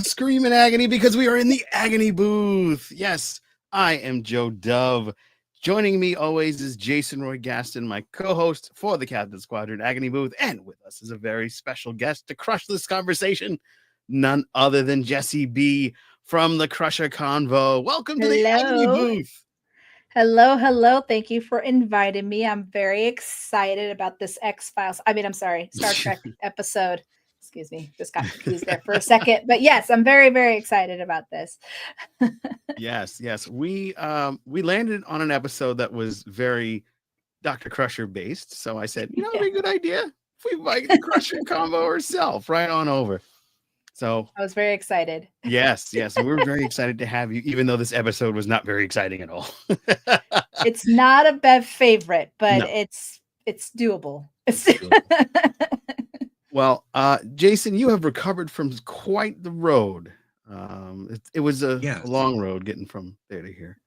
Scream in agony because we are in the agony booth. Yes, I am Joe Dove. Joining me always is Jason Roy Gaston, my co-host for the Captain Squadron Agony Booth, and with us is a very special guest to crush this conversation, none other than Jesse B from the Crusher Convo. Welcome to the Agony Hello. Booth. Hello. Thank you for inviting me. I'm very excited about this X-Files. I'm sorry, Star Trek episode. Excuse me, just got confused there for a second. But yes, I'm very excited about this. Yes. We landed on an episode that was very Dr. Crusher based. So I said, it'd be a good idea if we invite the Crusher combo herself right on over. So I was very excited. yes. And we're very excited to have you, even though this episode was not very exciting at all. It's not a Bev favorite, but No. it's doable. Well, Jason, you have recovered from quite the road. It was a long road getting from there to here.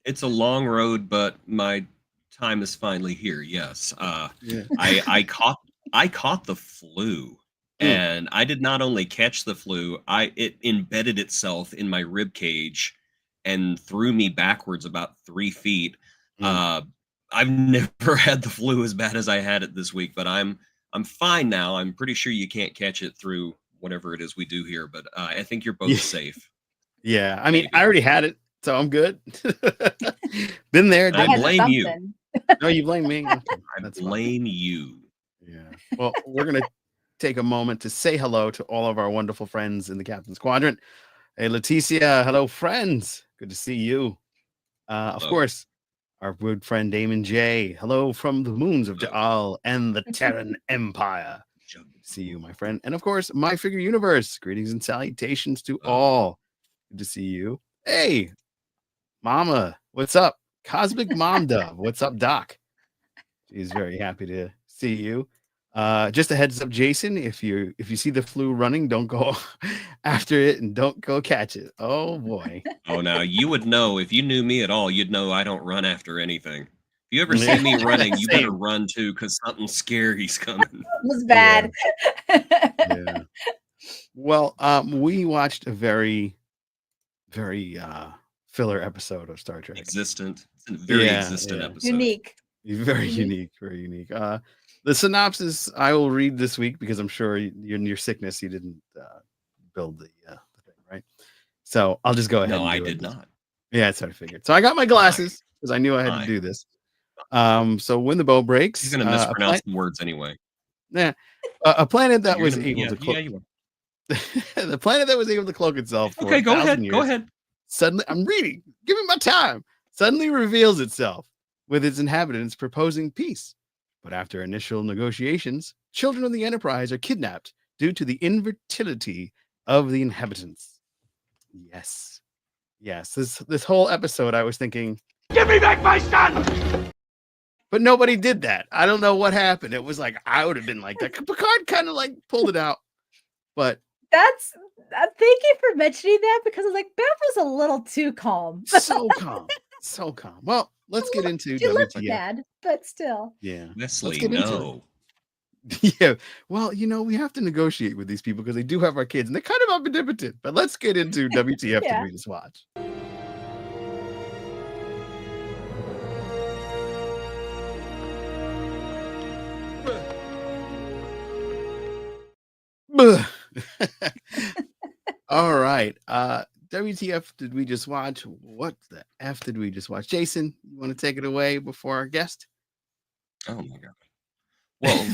It's a long road, but my time is finally here. Yes. I caught the flu, and I did not only catch the flu, it embedded itself in my rib cage and threw me backwards about 3 feet. I've never had the flu as bad as I had it this week, but I'm fine now. I'm pretty sure you can't catch it through whatever it is we do here, but I think you're both safe. Yeah, I mean, maybe. I already had it, so I'm good. Been there. I blame you. No, you blame me. I blame you. Yeah. Well, we're going to take a moment to say hello to all of our wonderful friends in the Captain's Quadrant. Hey, Leticia. Hello, friends. Good to see you. Of course, our good friend Damon J. Hello from the moons of Jaal and the Terran Empire. Good to see you, my friend. And of course, My Figure Universe. Greetings and salutations to all. Good to see you. Hey, Mama, what's up? Cosmic Mom Dove. What's up, Doc? She's very happy to see you. Just a heads up, Jason, if you see the flu running, don't go after it and don't go catch it. Oh boy. Oh, now you would know. If you knew me at all, you'd know I don't run after anything. If you ever see me running, you better run too, because something scary's coming. It was bad. Yeah. Well, we watched a very filler episode of Star Trek. Existent. It's a very existent episode. Unique. Very unique. The synopsis I will read this week because I'm sure in your sickness you didn't build the thing, right? So I'll just go ahead. No, I did not. Yeah, that's what I figured. So I got my glasses because I knew I had to do this. So when the bow breaks, he's going to mispronounce the words anyway. Yeah, a planet that was able to cloak. The planet that was able to cloak itself. For okay, go ahead. Go ahead. Suddenly, I'm reading. Give me my time. Suddenly reveals itself with its inhabitants proposing peace. But after initial negotiations, children of the Enterprise are kidnapped due to the infertility of the inhabitants. Yes. This whole episode, I was thinking, give me back my son! But nobody did that. I don't know what happened. It was like, I would have been like that. Picard kind of like pulled it out. But that's, thank you for mentioning that, because I was like, Bev was a little too calm. So calm. Well, let's get into WTF. Looked bad, but still. Yeah. Leslie, no. Yeah. Well, we have to negotiate with these people because they do have our kids and they're kind of omnipotent. But let's get into WTF Did We Just Watch? All right. WTF did we just watch? What the F did we just watch? Jason, you want to take it away before our guest? Oh my God. Well,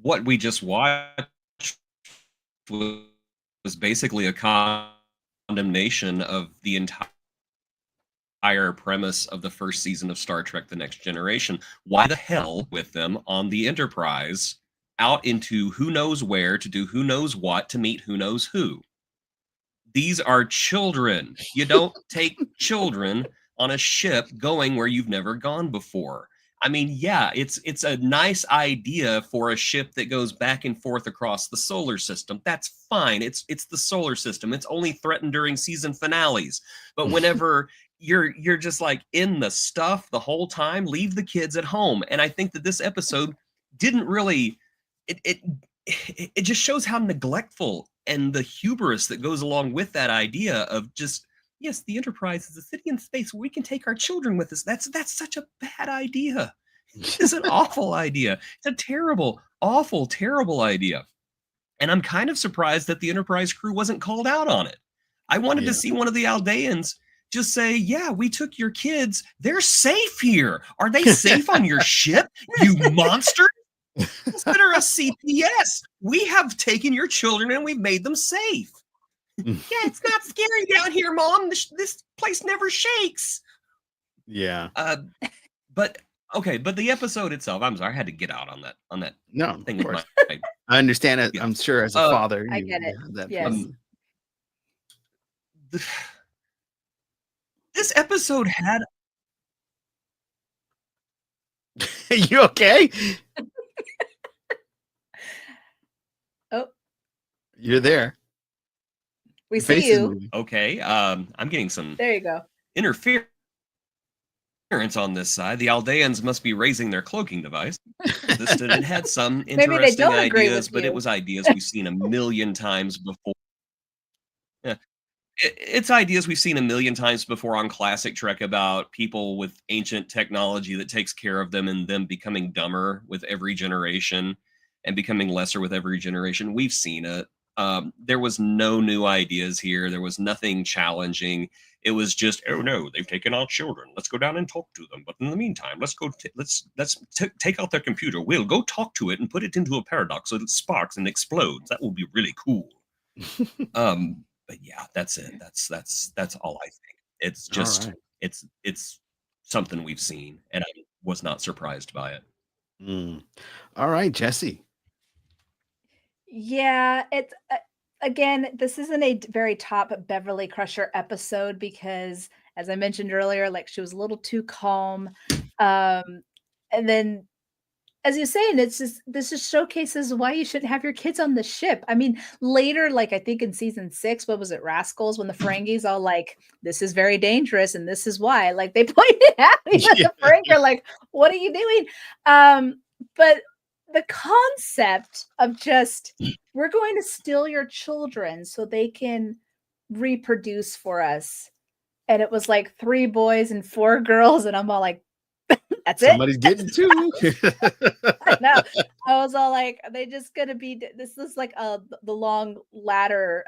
what we just watched was basically a condemnation of the entire premise of the first season of Star Trek: The Next Generation. Why the hell with them on the Enterprise out into who knows where to do who knows what to meet who knows who? These are children. You don't take children on a ship going where you've never gone before. I mean, yeah, it's a nice idea for a ship that goes back and forth across the solar system. That's fine. It's the solar system. It's only threatened during season finales. But whenever you're just like in the stuff the whole time, leave the kids at home. And I think that this episode didn't really it just shows how neglectful and the hubris that goes along with that idea of just, yes, the Enterprise is a city in space where we can take our children with us. That's such a bad idea. It's an awful idea. It's a terrible, awful, terrible idea. And I'm kind of surprised that the Enterprise crew wasn't called out on it. I wanted to see one of the Aldeans just say, yeah, we took your kids. They're safe here. Are they safe on your ship, you monster? Consider us CPS. We have taken your children and we've made them safe. Yeah, it's not scary down here, Mom. This place never shakes. Yeah. But okay, but the episode itself, I'm sorry, I had to get out on that. No, thing of with course. I understand it. Yeah. I'm sure as a father, I get it. Yes. This episode had. You okay? Oh, you're there. We Your see face is you. moving. Okay, I'm getting some There you go. interference on this side. The Aldeans must be raising their cloaking device. It had some Maybe they interesting don't agree ideas, with but you. it was ideas we've seen a million times before. Yeah. It's ideas we've seen a million times before on classic Trek about people with ancient technology that takes care of them and them becoming dumber with every generation and becoming lesser with every generation. We've seen it. There was no new ideas here. There was nothing challenging. It was just, oh no, they've taken our children. Let's go down and talk to them. But in the meantime, let's take out their computer. We'll go talk to it and put it into a paradox so it sparks and explodes. That will be really cool. But yeah, that's it. That's all I think. It's just it's something we've seen, and I was not surprised by it. All right, Jesse. Yeah, it's again, this isn't a very top Beverly Crusher episode because, as I mentioned earlier, like she was a little too calm. And then, as you're saying, it's just this just showcases why you shouldn't have your kids on the ship. I mean, later, like I think in season 6, what was it, Rascals, when the Ferengis all like, this is very dangerous and this is why. Like they pointed at me, but the Ferengi are like, what are you doing? But the concept of just we're going to steal your children so they can reproduce for us. And it was like 3 boys and 4 girls, and I'm all like, that's Somebody's getting two. I know. I was all like, are they just gonna be this is like the long ladder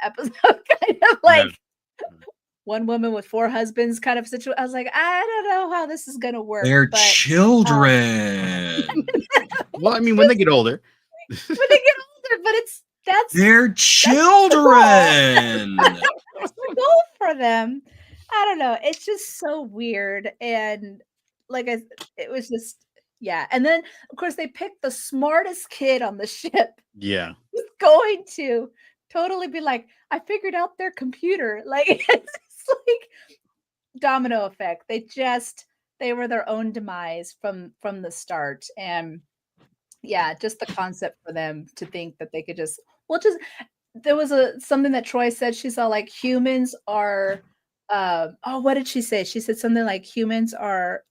episode, kind of like one woman with 4 husbands kind of situation. I was like, I don't know how this is gonna work. They're children. Well, I mean, when they get older. When they get older, but they're children. That's the goal for them. I don't know. It's just so weird. And like it was just, yeah. And then of course they picked the smartest kid on the ship. Yeah. Who's going to totally be like, I figured out their computer. Like it's like domino effect. They were their own demise from the start. And yeah, just the concept for them to think that they could just there was something that Troy said. She saw like humans are what did she say? She said something like humans are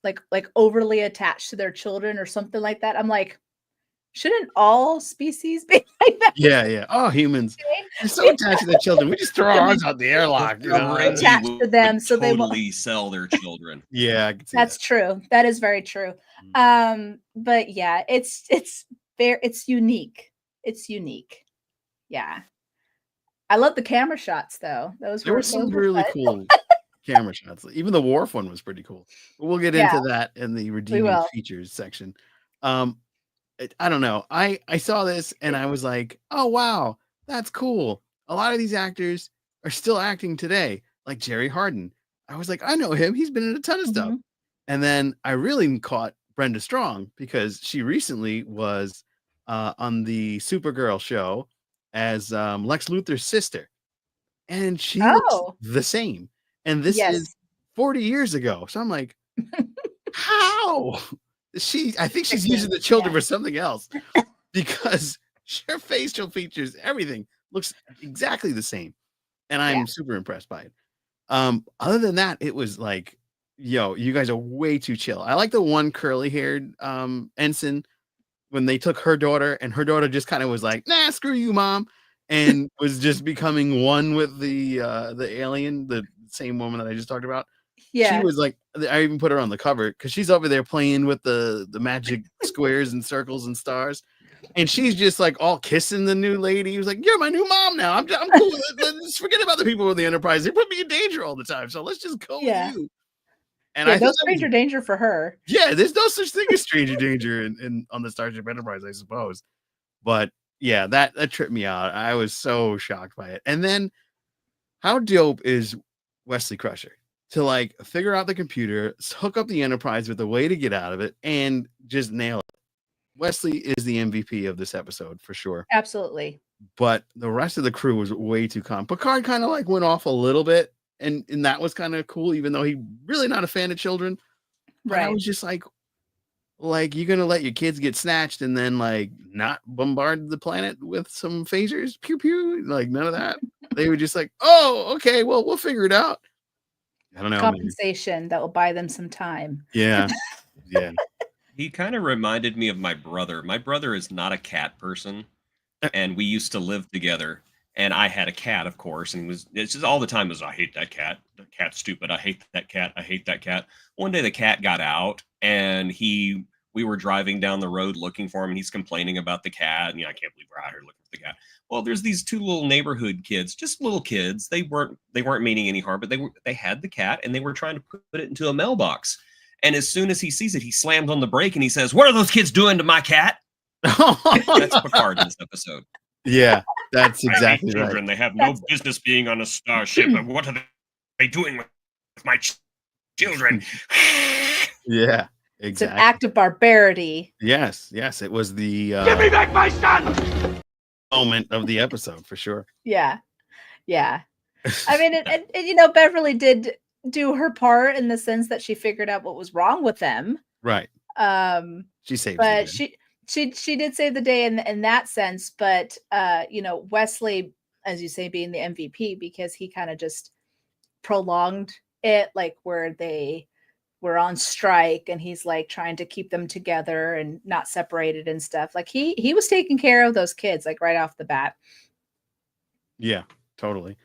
like overly attached to their children or something like that. I'm like, shouldn't all species be like that? Yeah. Oh, humans. They're so attached to their children. We just throw ours out the airlock. Attached to them, so they totally sell their children. Yeah, I can see that's true. That is very true. But yeah, it's unique. It's unique. Yeah. I love the camera shots though. There were some really cool camera shots. Even the Worf one was pretty cool. But we'll get into that in the redeeming features section. I don't know. I saw this and I was like, oh wow, that's cool. A lot of these actors are still acting today, like Jerry Hardin. I was like, I know him. He's been in a ton of stuff. And then I really caught Brenda Strong because she recently was on the Supergirl show as Lex Luthor's sister. And she looks the same. And this is 40 years ago. So I'm like, how? I think she's using the children for something else because her facial features, everything looks exactly the same. And I'm super impressed by it. Other than that, it was like, yo, you guys are way too chill. I like the one curly haired ensign when they took her daughter, and her daughter just kind of was like, nah, screw you, mom, and was just becoming one with the alien, the same woman that I just talked about. She Yeah. was like, I even put her on the cover because she's over there playing with the magic squares and circles and stars. And she's just like all kissing the new lady. He was like, "You're my new mom now. I'm cool with it. Let's forget about the people with the Enterprise. They put me in danger all the time. So let's just go with Yeah. you." And Yeah, I no thought that was, stranger danger for her. yeah, there's no such thing as stranger danger in on the Starship Enterprise, I suppose. But yeah, that tripped me out. I was so shocked by it. And then how dope is Wesley Crusher to like figure out the computer, hook up the Enterprise with a way to get out of it, and just nail it. Wesley is the MVP of this episode for sure. Absolutely. But the rest of the crew was way too calm. Picard kind of like went off a little bit, and that was kind of cool, even though he really not a fan of children. But I Right. was just like you're gonna let your kids get snatched and then like not bombard the planet with some phasers, pew pew, like none of that. They were just like, oh, okay, well, we'll figure it out. I don't know, man. Compensation that will buy them some time. Yeah, yeah. He kind of reminded me of my brother. My brother is not a cat person, and we used to live together. And I had a cat, of course, and it's just all the time was, I hate that cat. The cat's stupid. I hate that cat. I hate that cat. One day the cat got out, and we were driving down the road looking for him, and he's complaining about the cat. And I can't believe we're out here looking for the cat. Well, there's these two little neighborhood kids, just little kids. They weren't meaning any harm, but they had the cat, and they were trying to put it into a mailbox. And as soon as he sees it, he slams on the brake and he says, "What are those kids doing to my cat?" That's Picard in this episode. Yeah, that's exactly I hate children. right. They have no business being on a starship. What are they doing with my children? Yeah, It's exactly. an act of barbarity. Yes, it was the Give me back my son! moment of the episode for sure. Yeah. Yeah. I mean, and Beverly did do her part in the sense that she figured out what was wrong with them. Right. She saved But the day. she did save the day in that sense. But Wesley, as you say, being the MVP because he kind of just prolonged it, like where they were on strike and he's like trying to keep them together and not separated and stuff. Like he was taking care of those kids like right off the bat. Yeah, totally.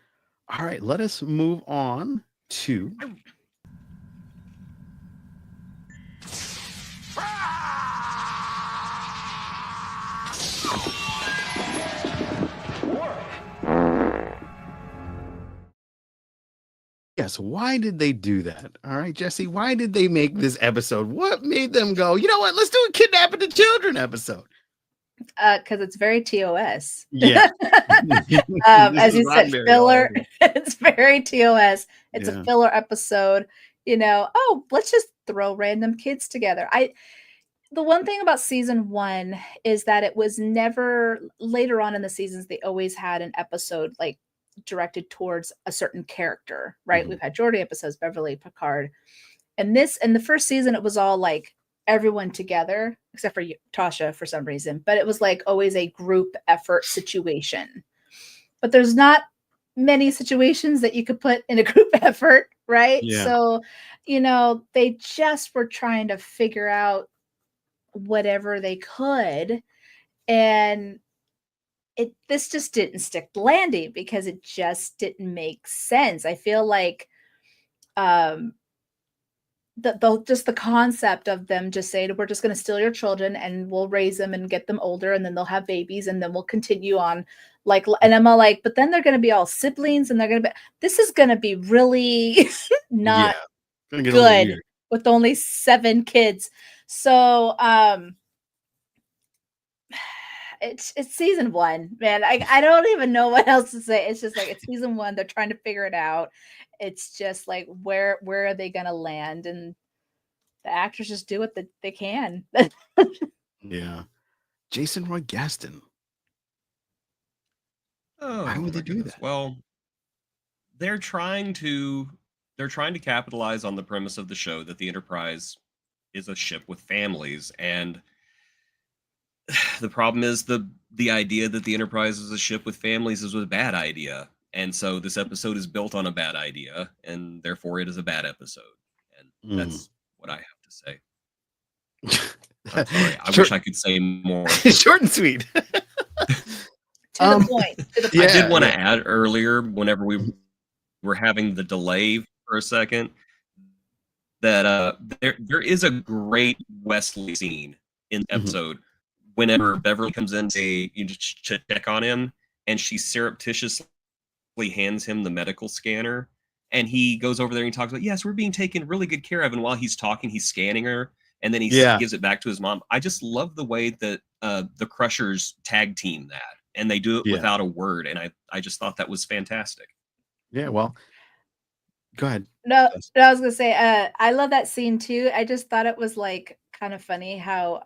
All right, let us move on to yes, why did they do that? All right, Jesse, why did they make this episode? What made them go, you know what, let's do a kidnapping the children episode? Because it's very TOS. Yeah. As you said, filler. It's very TOS. It's a filler episode. Oh, let's just throw random kids together. The one thing about season 1 is that it was never later on in the seasons, they always had an episode like directed towards a certain character, right? Mhm. We've had Geordi episodes, Beverly, Picard. And the first season, it was all like everyone together, except for Tasha for some reason. But it was like always a group effort situation. But there's not many situations that you could put in a group effort, right? Yeah. So, they just were trying to figure out whatever they could. And this just didn't stick the landing because it just didn't make sense. I feel like just the concept of them just saying, we're just going to steal your children and we'll raise them and get them older and then they'll have babies and then we'll continue on and I'm all like, but then they're going to be all siblings and this is going to be really not good with only 7 kids. So it's season 1, man. I don't even know what else to say. It's just like it's season 1. They're trying to figure it out. It's just like where are they gonna land? And the actors just do what they can. Yeah. Jason Roy Gaston. Oh, why would they do that? Well, they're trying to capitalize on the premise of the show that the Enterprise is a ship with families, and the problem is the idea that the Enterprise is a ship with families is a bad idea. And so this episode is built on a bad idea, and therefore it is a bad episode. And that's what I have to say. I'm sorry. I Sure. wish I could say more. Short and sweet. To the point. To the point. I did want to yeah. add earlier, whenever we were having the delay for a second, that there is a great Wesley scene in the episode whenever Beverly comes in to check on him, and she surreptitiously hands him the medical scanner, and he goes over there and he talks about, yes, we're being taken really good care of, and while he's talking, he's scanning her, and then he gives it back to his mom. I just love the way that the Crushers tag team that, and they do it without a word, and I just thought that was fantastic. Yeah, well, go ahead. No, I was gonna say, I love that scene too. I just thought it was like kind of funny how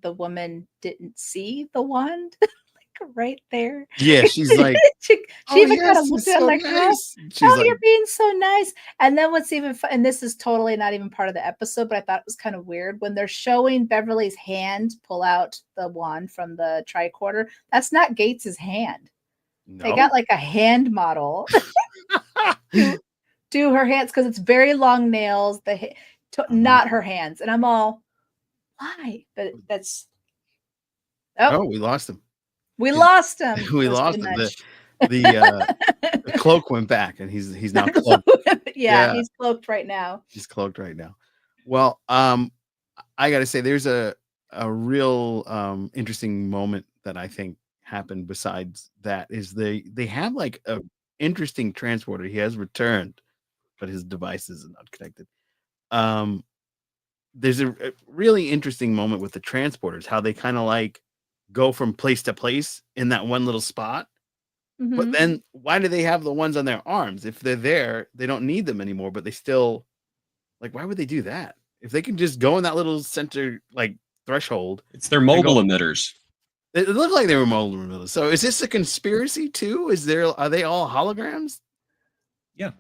the woman didn't see the wand like right there. Yeah, she's like, she even kind of yes, looked it's at him so like, nice. She's oh, like, you're being so nice. And then what's even fun, and this is totally not even part of the episode, but I thought it was kind of weird when they're showing Beverly's hand pull out the wand from the tricorder. That's not Gates's hand. no. They got like a hand model. Do her hands because it's very long nails. Not her hands, and I'm all, why? But that's Oh, we lost him. we lost him. We That was lost too him. much. The cloak went back, and he's now cloaked. Yeah, he's cloaked right now. He's cloaked right now. Well, I got to say, there's a real interesting moment that I think happened. Besides that, is they have like a interesting transporter. He has returned, but his device is not connected. There's a really interesting moment with the transporters, how they kind of like go from place to place in that one little spot. But then why do they have the ones on their arms? If they're there, they don't need them anymore, but they still, like, why would they do that? If they can just go in that little center, like, threshold. It's their mobile emitters. It looked like they were mobile emitters. So is this a conspiracy too? Are they all holograms? Yeah.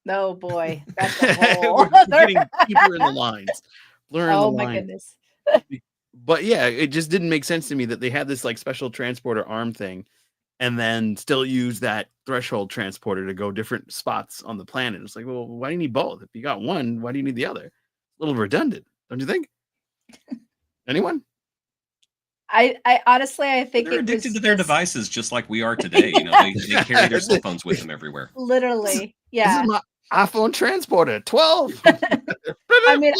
Oh boy, that's a whole We're getting deeper in the lines. Oh my goodness. But yeah, it just didn't make sense to me that they had this like special transporter arm thing and then still use that threshold transporter to go different spots on the planet. It's like, well, why do you need both? If you got one, why do you need the other? A little redundant, don't you think? Anyone? I honestly, I think they're addicted to their devices just like we are today. You know, they carry their cell phones with them everywhere. Literally, yeah. This is my iPhone transporter 12. I mean,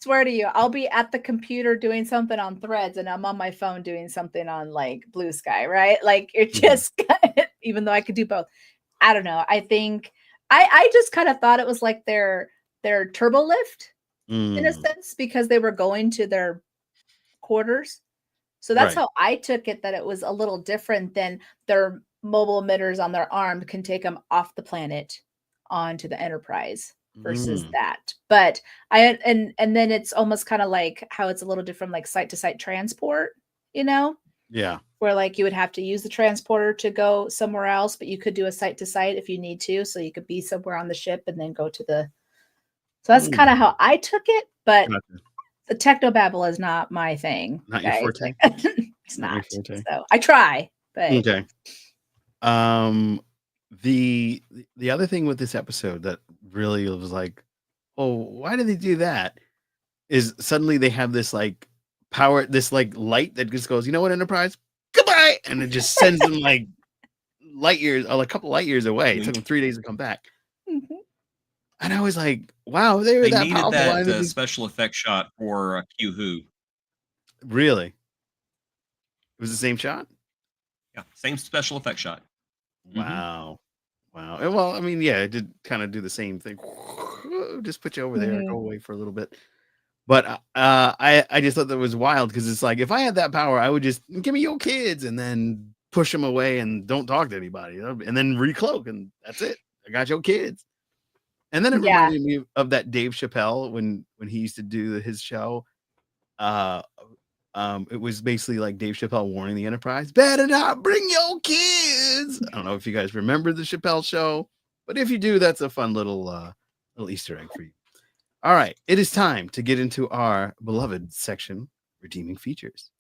swear to you, I'll be at the computer doing something on Threads and I'm on my phone doing something on like Blue Sky, right? Like you're just, even though I could do both. I don't know. I think I just kind of thought it was like their turbo lift in a sense, because they were going to their quarters. So that's how I took it, that it was a little different than their mobile emitters on their arm can take them off the planet onto the Enterprise versus that. But and then it's almost kind of like how it's a little different, like site to site transport, you know? Yeah. Where like you would have to use the transporter to go somewhere else, but you could do a site to site if you need to. So you could be somewhere on the ship and then go to the. So that's kind of how I took it. But the technobabble is not my thing. Not your forte. It's not. So I try, but okay. The other thing with this episode that really was like, oh, why did they do that? Is suddenly they have this like power, this like light that just goes, you know what, Enterprise, goodbye, and it just sends them like light years, or a couple light years away. It took them 3 days to come back. And I was like, wow, they were that needed powerful. that special effect shot for Q Who. Really? It was the same shot? Yeah, same special effect shot. Wow. Wow. Well, I mean, yeah, it did kind of do the same thing. Just put you over there, go away for a little bit. But I just thought that was wild, because it's like, if I had that power, I would just give me your kids and then push them away and don't talk to anybody, and then recloak, and that's it. I got your kids. And then it reminded me of that Dave Chappelle when he used to do his show. It was basically like Dave Chappelle warning the Enterprise, better not bring your kids. I don't know if you guys remember the Chappelle show, but if you do, that's a fun little Easter egg for you. All right, it is time to get into our beloved section, Redeeming Features.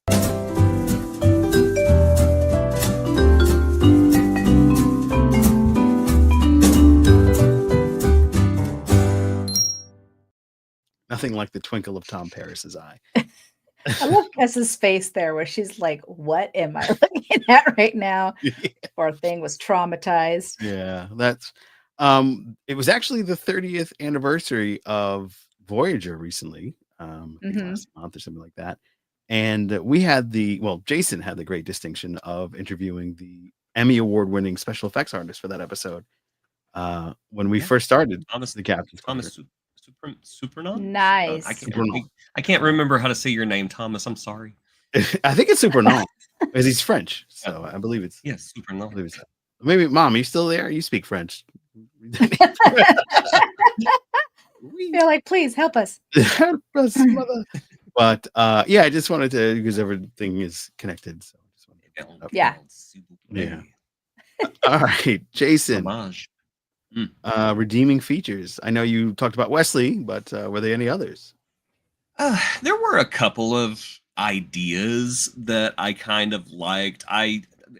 Now, nothing like the twinkle of Tom Paris's eye. I love Kessa's face there where she's like, what am I looking at right now? Poor thing was traumatized. Yeah, that's it was actually the 30th anniversary of Voyager recently. I think last month or something like that. And we had Jason had the great distinction of interviewing the Emmy Award-winning special effects artist for that episode. When we first started Thomas the Captain's Thomas Supernon? Nice. I can't remember how to say your name, Thomas. I'm sorry. I think it's Supernon because he's French, so I believe it's Supernon. I believe it's maybe. Mom, are you still there? You speak French. They're like, please help us. Help us, mother. But yeah, I just wanted to, because everything is connected. So I just wanted to Yeah. All right, Jason. Homage. Redeeming features. I know you talked about Wesley, but were there any others? There were a couple of ideas that I kind of liked.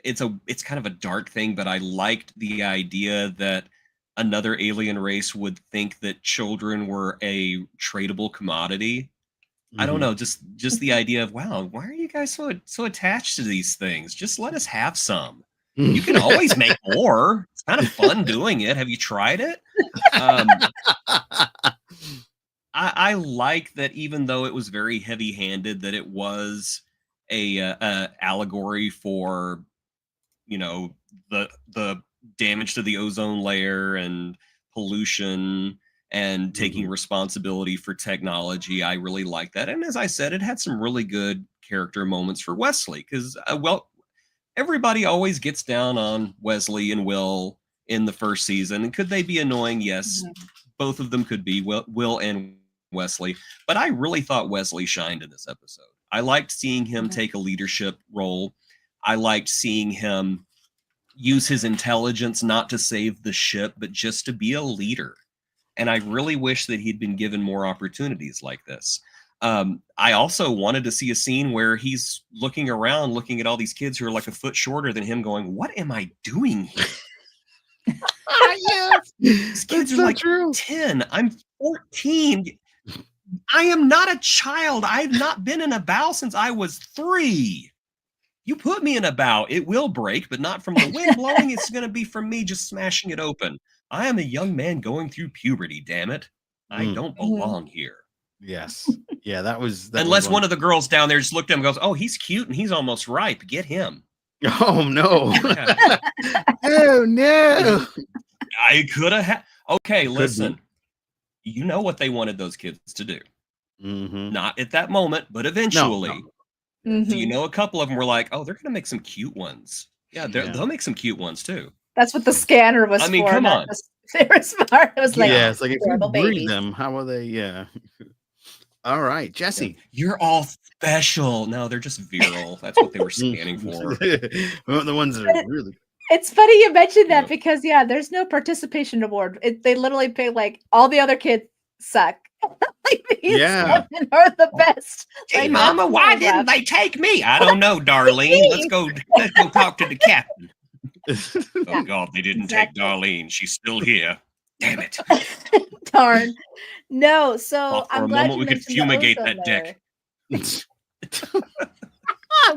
It's kind of a dark thing, but I liked the idea that another alien race would think that children were a tradable commodity. I don't know, just the idea of, wow, why are you guys so attached to these things? Just let us have some. You can always make more. It's kind of fun doing it. Have you tried it? I like that, even though it was very heavy-handed, that it was a allegory for, the damage to the ozone layer and pollution and taking responsibility for technology. I really like that. And as I said, it had some really good character moments for Wesley, because everybody always gets down on Wesley and Will in the first season. And could they be annoying? Yes, both of them could be, Will and Wesley. But I really thought Wesley shined in this episode. I liked seeing him take a leadership role. I liked seeing him use his intelligence not to save the ship, but just to be a leader. And I really wish that he'd been given more opportunities like this. I also wanted to see a scene where he's looking around, looking at all these kids who are like a foot shorter than him, going, what am I doing here? Yes. These kids are like 10. I'm 14. I am not a child. I've not been in a bow since I was 3. You put me in a bow, it will break, but not from the wind blowing. It's going to be from me just smashing it open. I am a young man going through puberty, damn it. I don't belong here. Yes. Yeah, that was... Unless one of the girls down there just looked at him and goes, oh, he's cute and he's almost ripe. Get him. Oh, no. Oh, no. I could have had... Okay, listen. You know what they wanted those kids to do. Not at that moment, but eventually. No. So you know, a couple of them were like, oh, they're going to make some cute ones. Yeah, they'll make some cute ones, too. That's what the scanner was for. I mean, come on. They were smart. It was like, yeah, it's like, if you breed babies. them, how are they? Yeah. All right, Jesse. You're all special. No, they're just virile. That's what they were scanning for. Well, the ones that are really... It's funny you mentioned that because, there's no participation award. They literally pay like all the other kids suck. Like, these women are the best. Hey, Mama, why didn't they take me? I don't know, Darlene. Let's go talk to the captain. Oh, God, they didn't take Darlene. She's still here. Damn it. Darn. No, so For a moment, we could fumigate that deck. I'm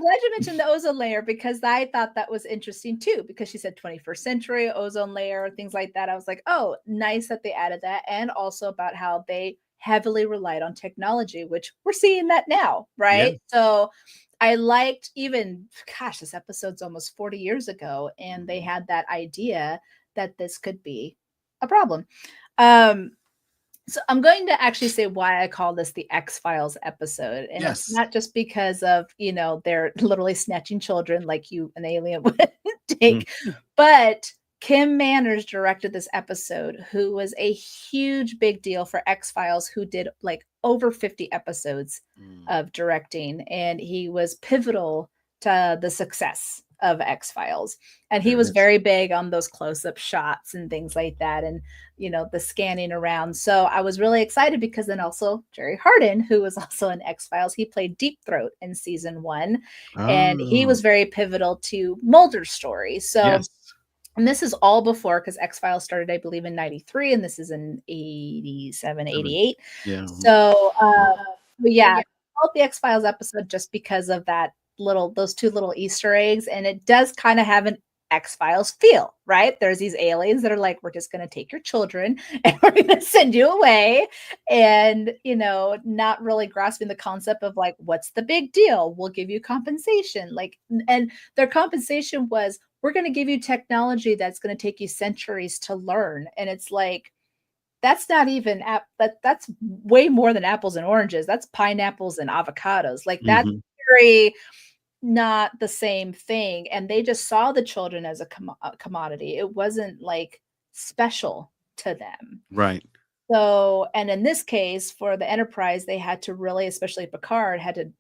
glad you mentioned the ozone layer, because I thought that was interesting too, because she said 21st century ozone layer, things like that. I was like, oh, nice that they added that. And also about how they heavily relied on technology, which we're seeing that now, right? Yeah. So I liked this episode's almost 40 years ago, and they had that idea that this could be a problem. So I'm going to actually say why I call this the X-Files episode. And it's not just because of, they're literally snatching children like an alien would take, but Kim Manners directed this episode, who was a huge big deal for X-Files, who did like over 50 episodes of directing. And he was pivotal to the success of X-Files. And he was very big on those close-up shots and things like that. And, the scanning around. So I was really excited, because then also Jerry Hardin, who was also in X-Files, he played Deep Throat in season 1. And he was very pivotal to Mulder's story. So And this is all before, because X-Files started, I believe, in 93, and this is in 87, 88. Yeah. So, but yeah, I called the X-Files episode just because of those two little Easter eggs, and it does kind of have an X-Files feel, right? There's these aliens that are like, we're just going to take your children and we're going to send you away. And, not really grasping the concept of like, what's the big deal? We'll give you compensation. Like, and their compensation was, we're going to give you technology that's going to take you centuries to learn. And it's like, that's not even that's way more than apples and oranges. That's pineapples and avocados. Like that's very not the same thing. And they just saw the children as a commodity. It wasn't like special to them. Right. So, and in this case, for the Enterprise, they had to really, especially Picard, had to,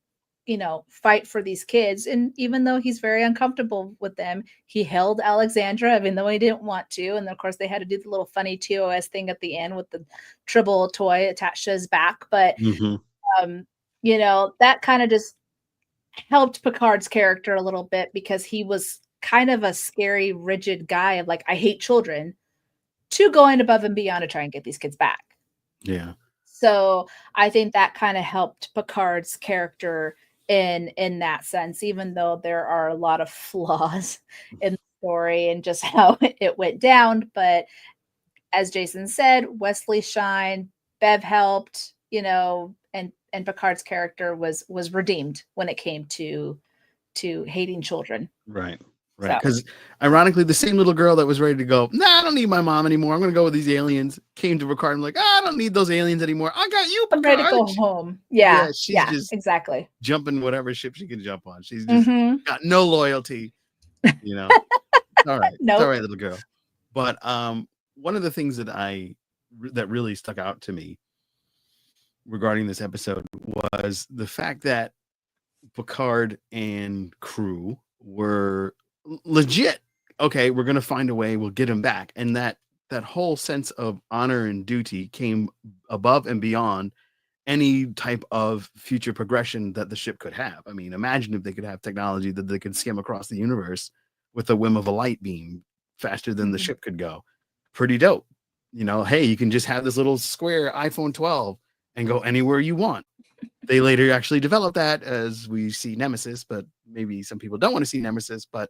fight for these kids. And even though he's very uncomfortable with them, he held Alexandra, even though he didn't want to. And of course, they had to do the little funny TOS thing at the end with the Tribble toy attached to his back. But, that kind of just helped Picard's character a little bit, because he was kind of a scary, rigid guy of like, I hate children, to going above and beyond to try and get these kids back. Yeah. So I think that kind of helped Picard's character in that sense, even though there are a lot of flaws in the story and just how it went down. But as Jason said, Wesley shined, Bev helped, and Picard's character was redeemed when it came to hating children. Right. Right. Because ironically, the same little girl that was ready to go, I don't need my mom anymore, I'm going to go with these aliens, came to Picard and like, I don't need those aliens anymore. I got you, Picard. I'm ready to go home. Yeah. She's just exactly jumping whatever ship she can jump on. She's just got no loyalty. All right. Nope. It's all right, little girl. But one of the things that really stuck out to me regarding this episode was the fact that Picard and crew were legit. Okay, we're gonna find a way, we'll get him back. And that whole sense of honor and duty came above and beyond any type of future progression that the ship could have. I mean, imagine if they could have technology that they could skim across the universe with a whim of a light beam faster than the ship could go. Pretty dope. Hey, you can just have this little square iPhone 12 and go anywhere you want. They later actually developed that, as we see Nemesis, but maybe some people don't want to see Nemesis. But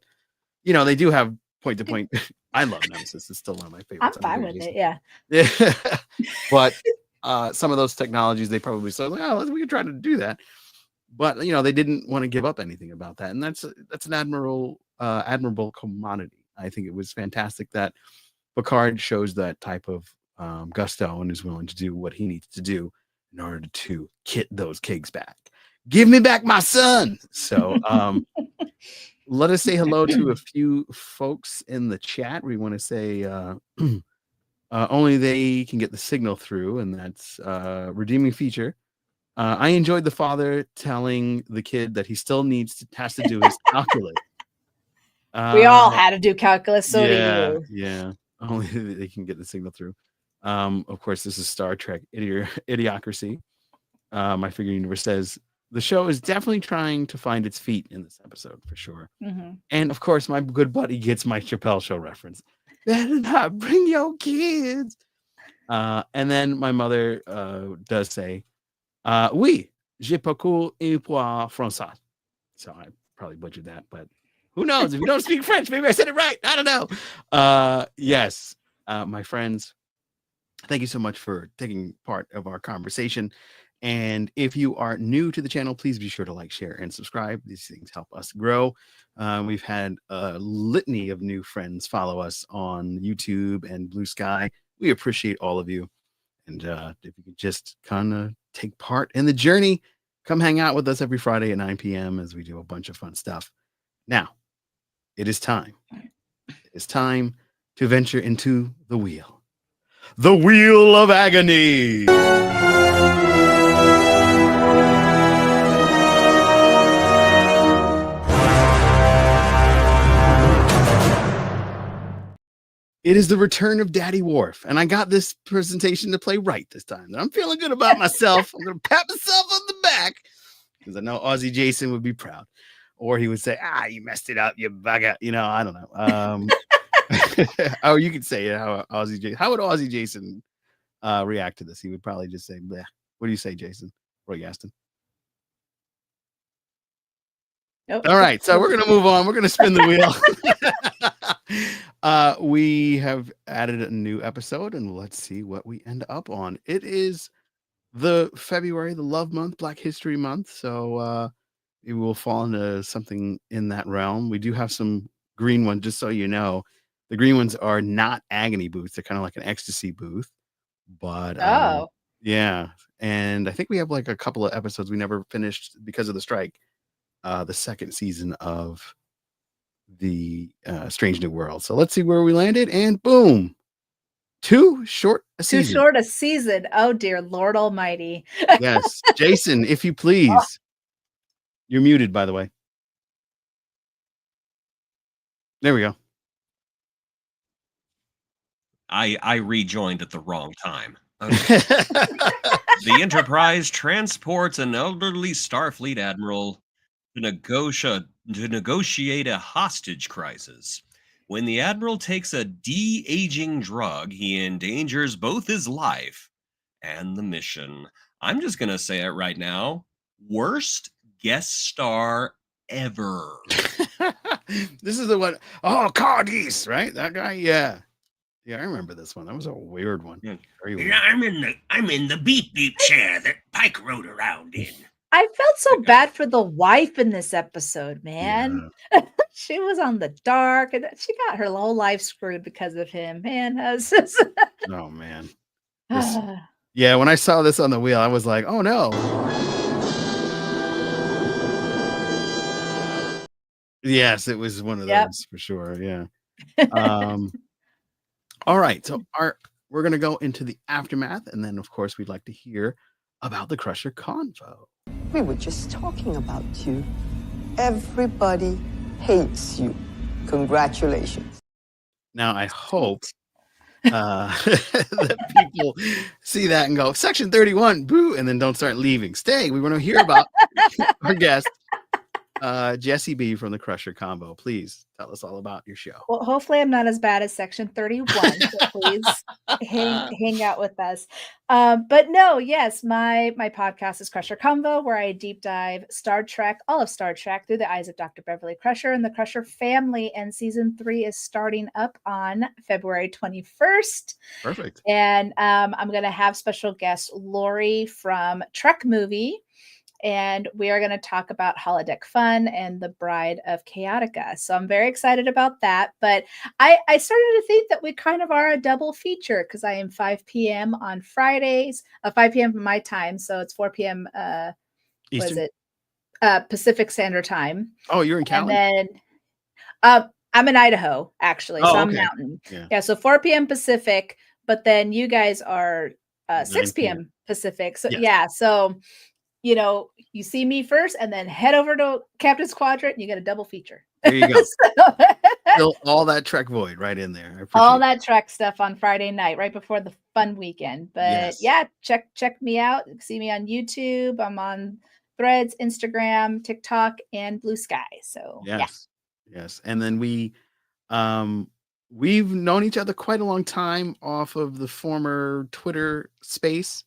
they do have point to point. I love Nemesis; it's still one of my favorites. I'm fine with it. Yeah. But some of those technologies, they probably said, we could try to do that. But they didn't want to give up anything about that, and that's an admirable commodity. I think it was fantastic that Picard shows that type of gusto and is willing to do what he needs to do in order to get those kids back. Give me back my son. So let us say hello to a few folks in the chat. We want to say only they can get the signal through, and that's redeeming feature. I enjoyed the father telling the kid that he still has to do his calculus. We all had to do calculus, so do you. Yeah, only they can get the signal through. Of course, this is Star Trek Idiocracy. My Figure Universe says the show is definitely trying to find its feet in this episode for sure. And of course, my good buddy gets my Chappelle Show reference. Better not bring your kids. And then my mother does say, "Oui, j'ai beaucoup un point français." So I probably butchered that, but who knows? If you don't speak French, maybe I said it right. I don't know. Yes, my friends. Thank you so much for taking part of our conversation. And if you are new to the channel, please be sure to like, share, and subscribe. These things help us grow. We've had a litany of new friends follow us on YouTube and Blue Sky. We appreciate all of you. And if you could just kind of take part in the journey, come hang out with us every Friday at 9 p.m. as we do a bunch of fun stuff. Now, it is time. It is time to venture into the wheel. The Wheel of Agony. It is the return of Daddy Worf, and I got this presentation to play right this time. I'm feeling good about myself. I'm going to pat myself on the back because I know Aussie Jason would be proud. Or he would say, you messed it up, you bugger. I don't know. Oh, you could say it. How would Aussie Jason react to this? He would probably just say, bleh. What do you say, Jason? Roy Gaston. Nope. All right, so we're gonna move on. We're gonna spin the wheel. We have added a new episode, and let's see what we end up on. It is the February, the Love Month, Black History Month. So it will fall into something in that realm. We do have some green ones, just so you know. The green ones are not agony booths. They're kind of like an ecstasy booth. But Oh, yeah. And I think we have like a couple of episodes we never finished because of the strike. The second season of the Strange New World. So let's see where we landed. And boom. Too short a too season. short a season. Oh dear Lord Almighty. Yes. Jason, if you please. You're muted, by the way. There we go. I rejoined at the wrong time. Okay. The Enterprise transports an elderly Starfleet admiral to negotiate a hostage crisis. When the admiral takes a de-aging drug, he endangers both his life and the mission. I'm just gonna say it right now. Worst guest star ever. This is the one. Oh, Cardis, right? That guy. Yeah. Yeah, I remember this one. That was a weird one. Yeah. Very weird. Yeah, I'm in the beep beep chair that Pike rode around in. I felt so bad for the wife in this episode, man. Yeah. She was on the dark and she got her whole life screwed because of him, man. Oh man. Yeah, when I saw this on the wheel, I was like, oh no. Yes, it was one of those for sure. Yeah. All right. So we're gonna go into the aftermath, and then of course we'd like to hear about the Crusher convo. We were just talking about you. Everybody hates you. Congratulations. Now I hope that people see that and go, Section 31, boo, and then don't start leaving. Stay. We want to hear about our guest, Jesse B from the Crusher Combo. Please tell us all about your show. Well, hopefully I'm not as bad as Section 31. So please hang out with us. But no, yes, my podcast is Crusher Combo, where I deep dive Star Trek, all of Star Trek, through the eyes of Dr. Beverly Crusher and the Crusher family. And season 3 is starting up on February 21st. Perfect. And I'm going to have special guest Lori from Trek Movie. And we are going to talk about Holodeck Fun and the Bride of Chaotica. So I'm very excited about that. But I started to think that we kind of are a double feature because I am 5 p.m. on Fridays, 5 p.m. my time. So it's 4 p.m. Eastern? Pacific Standard Time. Oh, you're in Cali? And then I'm in Idaho, actually. So I'm okay. Mountain. Yeah. So 4 p.m. Pacific, but then you guys are 6 9 p.m. Pacific. So Yes. yeah. So you see me first and then head over to Captain's Quadrant and you get a double feature. There you go. So, Fill all that Trek void right in there. all that Trek stuff on Friday night, right before the fun weekend. But Yes. yeah, check me out. See me on YouTube. I'm on Threads, Instagram, TikTok, and Blue Sky. So Yes. And then we've known each other quite a long time off of the former Twitter space.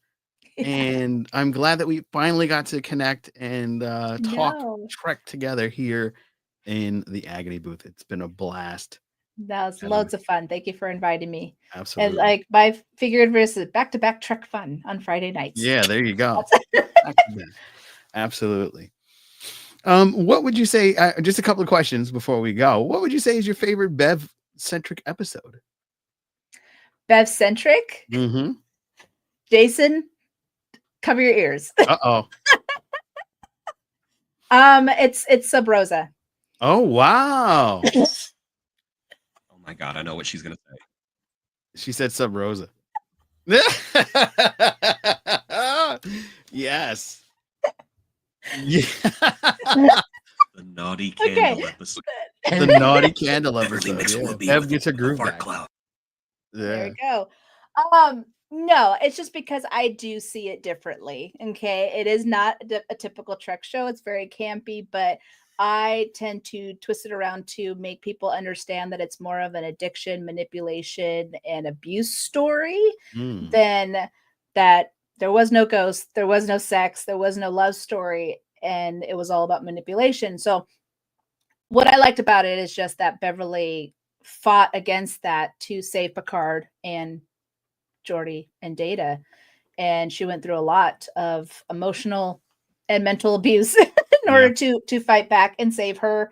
And I'm glad that we finally got to connect and talk Trek together here in the Agony booth. It's been a blast. That was loads of fun. Thank you for inviting me. Absolutely. And like my figured verse is back-to-back Trek fun on Friday nights. Yeah, there you go. Absolutely. What would you say? Just a couple of questions before we go. What would you say is your favorite Bev-centric episode? Bev-centric? Mm-hmm. Jason, cover your ears. Uh-oh. It's Sub Rosa. Oh, wow. Oh my God, I know what she's gonna say. She said Sub Rosa. Yes. Yeah. The naughty candle episode. The naughty candle episode. Bev gets a groove back. There you go. No, it's just because I do see it differently. Okay. It is not a typical Trek show. It's very campy, but I tend to twist it around to make people understand that it's more of an addiction, manipulation, and abuse story Mm. than that there was no ghost, there was no sex, there was no love story, and it was all about manipulation. So what I liked about it is just that Beverly fought against that to save Picard and Geordi and Data. And she went through a lot of emotional and mental abuse in order to fight back and save her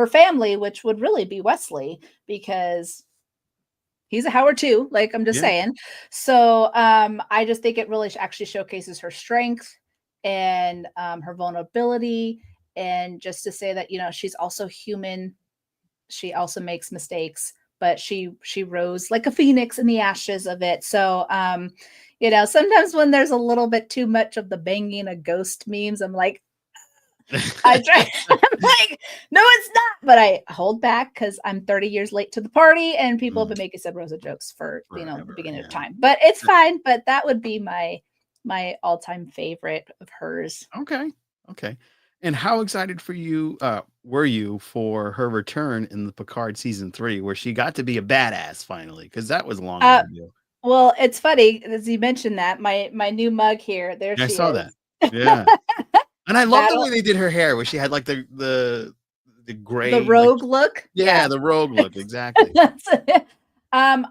family, which would really be Wesley, because he's a Howard too, like I'm just saying. So I just think it really actually showcases her strength and her vulnerability, and just to say that, you know, she's also human. She also makes mistakes, but she rose like a phoenix in the ashes of it. So you know, sometimes when there's a little bit too much of the banging a ghost memes, I'm like, I try. I'm like, no, it's not. But I hold back because I'm 30 years late to the party, and people have been making Sub Rosa jokes for the beginning of time. But it's fine. But that would be my all-time favorite of hers. Okay. And how excited were you for her return in the Picard season 3, where she got to be a badass finally? Because that was long overdue. Well, it's funny as you mentioned that my new mug here. There she is. I saw that. Yeah. And I love the way they did her hair, where she had like the gray, the rogue look. Yeah, the rogue look, exactly.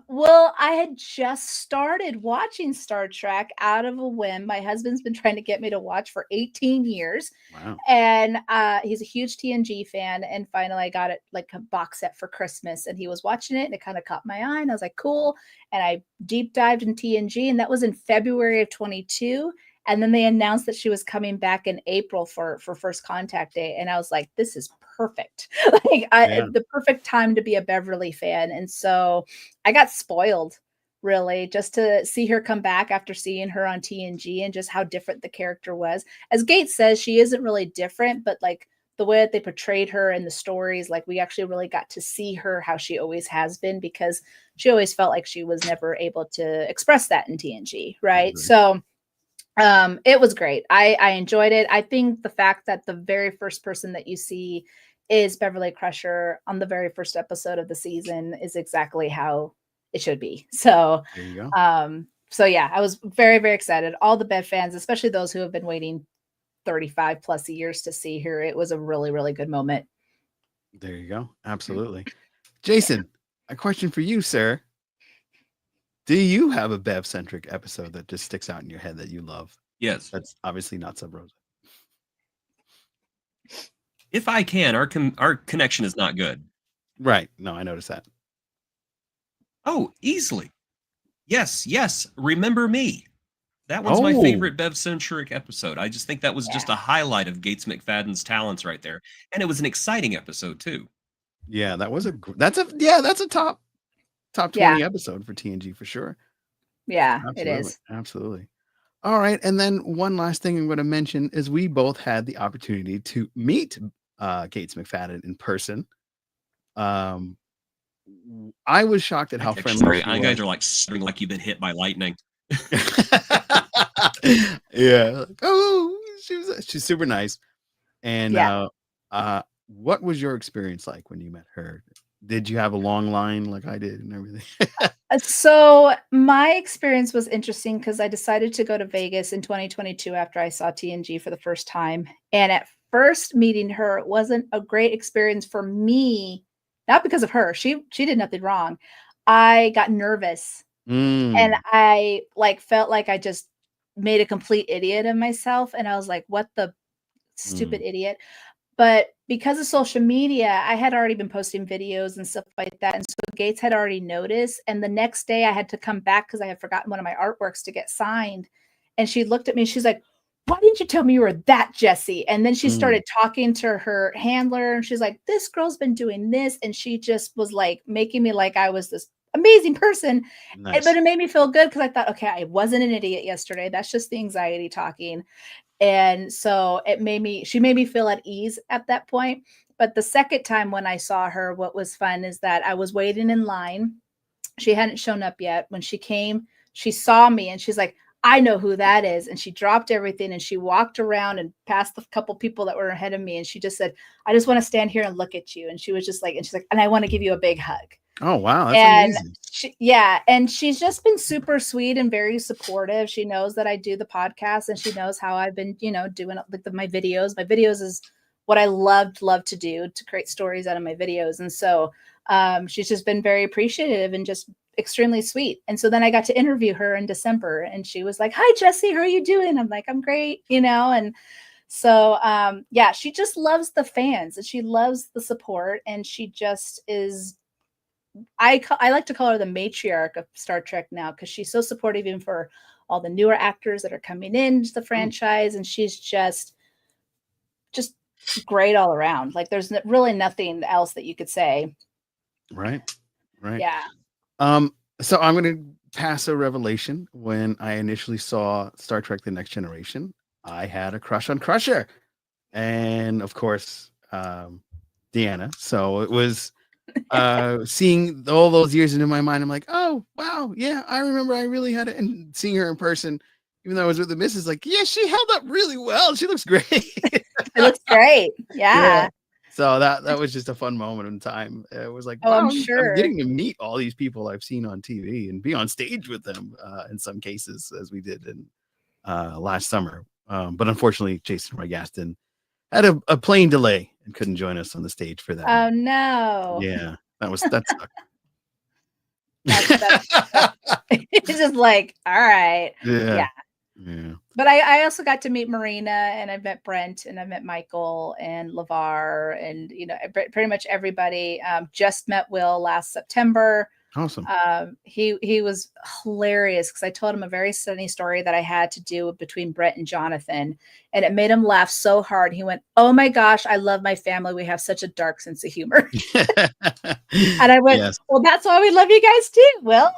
Well, I had just started watching Star Trek out of a whim. My husband's been trying to get me to watch for 18 years. Wow. And he's a huge TNG fan. And finally I got it like a box set for Christmas, and he was watching it and it kind of caught my eye, and I was like, cool. And I deep dived in TNG, and that was in February of 22. And then they announced that she was coming back in April for First Contact Day. And I was like, this is perfect. Like the perfect time to be a Beverly fan. And so I got spoiled, really, just to see her come back after seeing her on TNG and just how different the character was. As Gates says, she isn't really different, but like the way that they portrayed her in the stories, like we actually really got to see her how she always has been, because she always felt like she was never able to express that in TNG. Right. Mm-hmm. So it was great. I enjoyed it. I think the fact that the very first person that you see is Beverly Crusher on the very first episode of the season is exactly how it should be. So there you go. So yeah, I was very, very excited. All the Bev fans, especially those who have been waiting 35 plus years to see her, it was a really, really good moment. There you go. Absolutely. Jason, a question for you, sir. Do you have a Bev-centric episode that just sticks out in your head that you love? Yes. That's obviously not Sub Rosa. If I can, our connection is not good. Right. No, I noticed that. Oh, easily. Yes. Remember Me. That one's my favorite Bev-centric episode. I just think that was just a highlight of Gates McFadden's talents right there. And it was an exciting episode too. Yeah, that's a top 20 episode for TNG for sure. Yeah, Absolutely. it is. Absolutely. All right. And then one last thing I'm going to mention is we both had the opportunity to meet Gates McFadden in person. I was shocked at how friendly she was. You guys are like sounding like you've been hit by lightning. Yeah. Oh, she's super nice. And what was your experience like when you met her? Did you have a long line like I did and everything? So my experience was interesting because I decided to go to Vegas in 2022 after I saw TNG for the first time. And at first meeting her, it wasn't a great experience for me, not because of her. She did nothing wrong. I got nervous and I felt like I just made a complete idiot of myself. And I was like, what the stupid idiot. But because of social media, I had already been posting videos and stuff like that. And so Gates had already noticed. And the next day I had to come back because I had forgotten one of my artworks to get signed. And she looked at me. She's like, why didn't you tell me you were that Jessie? And then she started talking to her handler. And she's like, this girl's been doing this. And she just was like making me like I was this amazing person. Nice. But it made me feel good because I thought, okay, I wasn't an idiot yesterday. That's just the anxiety talking. And so she made me feel at ease at that point. But the second time when I saw her, what was fun is that I was waiting in line. She hadn't shown up yet. When she came, she saw me and she's like, I know who that is. And she dropped everything and she walked around and passed a couple people that were ahead of me. And she just said, I just want to stand here and look at you. And she was just like, and she's like, and I want to give you a big hug. Oh, wow. That's And amazing. and she's just been super sweet and very supportive. She knows that I do the podcast and she knows how I've been, you know, doing like my videos. My videos is what I love to do, to create stories out of my videos. And so she's just been very appreciative and just extremely sweet. And so then I got to interview her in December and she was like, hi, Jesse, how are you doing? I'm like, I'm great, you know? And so, yeah, she just loves the fans and she loves the support. And she just is, I like to call her the matriarch of Star Trek now, because she's so supportive even for all the newer actors that are coming into the franchise. And she's just great all around. Like there's really nothing else that you could say. Right. Yeah. So I'm going to pass a revelation. When I initially saw Star Trek The Next Generation, I had a crush on Crusher and of course Deanna. So it was seeing all those years into my mind, I'm like, oh wow, yeah, I remember I really had it. And seeing her in person, even though I was with the missus, like, yeah, she held up really well. She looks great. It looks great. Yeah. So that was just a fun moment in time. It was like, Oh, wow, I'm sure. I'm getting to meet all these people I've seen on TV and be on stage with them in some cases, as we did in last summer. But unfortunately, Jason Roy-Gaston had a plane delay and couldn't join us on the stage for that. Oh no. Yeah, that sucked. It's just like, all right. Yeah. But I also got to meet Marina and I met Brent and I met Michael and LeVar and, you know, pretty much everybody. Just met Will last September. Awesome. He was hilarious because I told him a very funny story that I had to do between Brent and Jonathan, and it made him laugh so hard. He went, "Oh my gosh, I love my family. We have such a dark sense of humor." And I went, yes. Well, that's why we love you guys too, Will.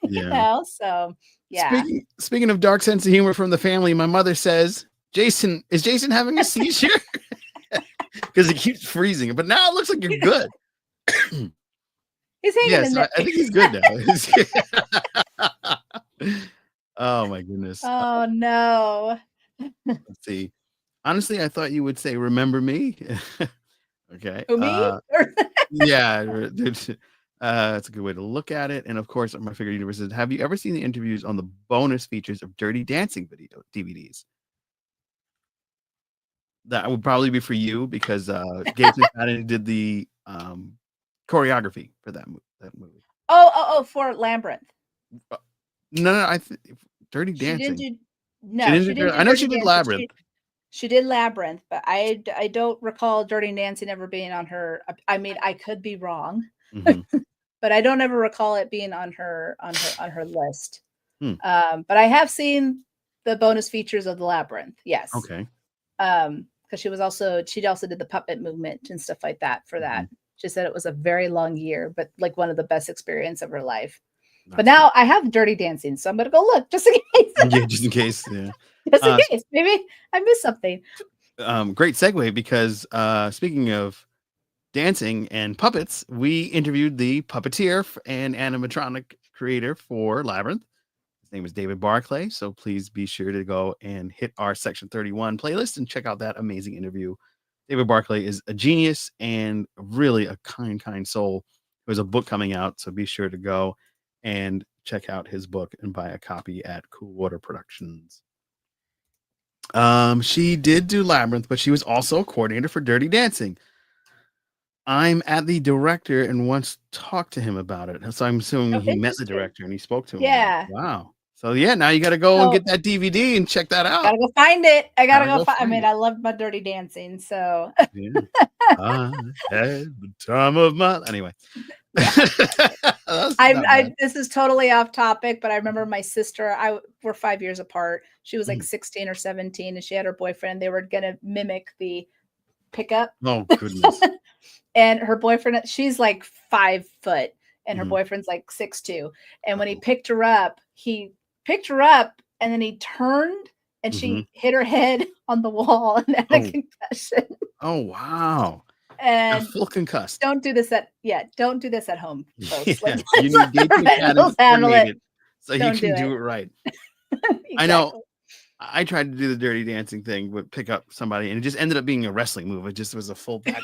You know, so yeah. Speaking of dark sense of humor from the family, my mother says, Jason having a seizure? Because he keeps freezing. But now it looks like you're good. He's hanging in there. I think he's good now. Oh my goodness. Oh no. Let's see. Honestly, I thought you would say, remember me? Okay. Who, me? Yeah. That's a good way to look at it. And of course, my figure universe says, have you ever seen the interviews on the bonus features of Dirty Dancing video DVDs? That would probably be for you because Gabe McFadden did the choreography for that movie. Oh, for Labyrinth. No, Dirty Dancing. She didn't. I know she did Labyrinth. She did Labyrinth, but I don't recall Dirty Dancing ever being on her. I mean, I could be wrong, but I don't ever recall it being on her list. But I have seen the bonus features of the Labyrinth. Yes. Okay. Because she also did the puppet movement and stuff like that for that. She said it was a very long year, but like one of the best experience of her life. But now I have Dirty Dancing, so I'm gonna go look just in case. Yeah, just in case. Yeah. Just in case. Maybe I missed something. Great segue because speaking of dancing and puppets, we interviewed the puppeteer and animatronic creator for Labyrinth. His name is David Barclay. So please be sure to go and hit our Section 31 playlist and check out that amazing interview. David Barclay is a genius and really a kind soul. There's a book coming out, so be sure to go and check out his book and buy a copy at Cool Water Productions. She did do Labyrinth, but she was also a coordinator for Dirty Dancing. I'm at the director and once talked to him about it. So I'm assuming he met the director and he spoke to him. Yeah. Wow. So yeah, now you got to go and get that DVD and check that out. Gotta go find it. I gotta go find. I mean, I love my Dirty Dancing. So yeah. I had the time of my anyway. This is totally off topic, but I remember my sister. We're 5 years apart. She was like 16 or 17, and she had her boyfriend. They were gonna mimic the pickup. Oh goodness. And her boyfriend, she's like 5 foot, and her boyfriend's like 6'2". And when he picked her up, and then he turned and she hit her head on the wall and had a concussion. Oh wow. And full concussed. Don't do this at home, folks. Yeah, you need Gabe McFadden handle it so you can do it right. I know. I tried to do the dirty dancing thing, but pick up somebody, and it just ended up being a wrestling move. It just was a full back.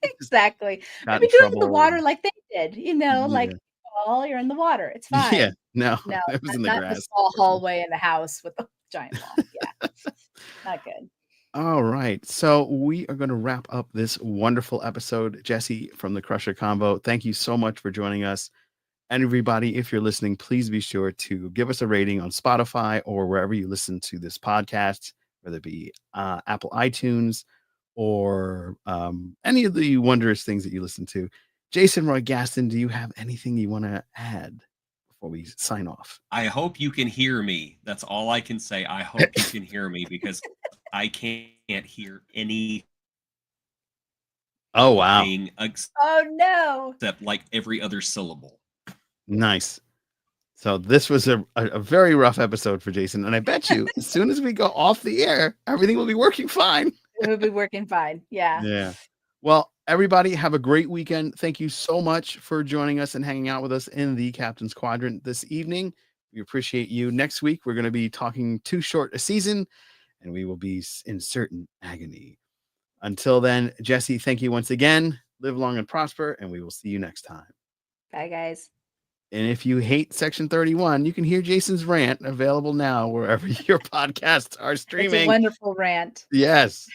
Exactly. Got Maybe in do it in the trouble. water like they did. Like Yeah. fall, you're in the water. It's Yeah. fine. No, No, it was in the not grass. this small hallway in the house with a giant ball. Yeah, not good. All right. So we are going to wrap up this wonderful episode. Jesse from the Crusher Combo, thank you so much for joining us. And everybody, if you're listening, please be sure to give us a rating on Spotify or wherever you listen to this podcast, whether it be Apple iTunes or any of the wondrous things that you listen to. Jason Roy Gaston, do you have anything you want to add before we sign off? I hope you can hear me. That's all I can say. I hope you can hear me because I can't hear anything. Oh, wow. Oh, no. Except like every other syllable. Nice. So this was a very rough episode for Jason. And I bet you as soon as we go off the air, everything will be working fine. It will be working fine. Yeah. Yeah. Well, everybody have a great weekend. Thank you so much for joining us and hanging out with us in the Captain's Quadrant this evening. We appreciate you. Next week, we're going to be talking Too Short a Season, and we will be in certain agony. Until then, Jesse, thank you once again. Live long and prosper, and we will see you next time. Bye, guys. And if you hate Section 31, you can hear Jason's rant available now wherever your podcasts are streaming. It's a wonderful rant. Yes.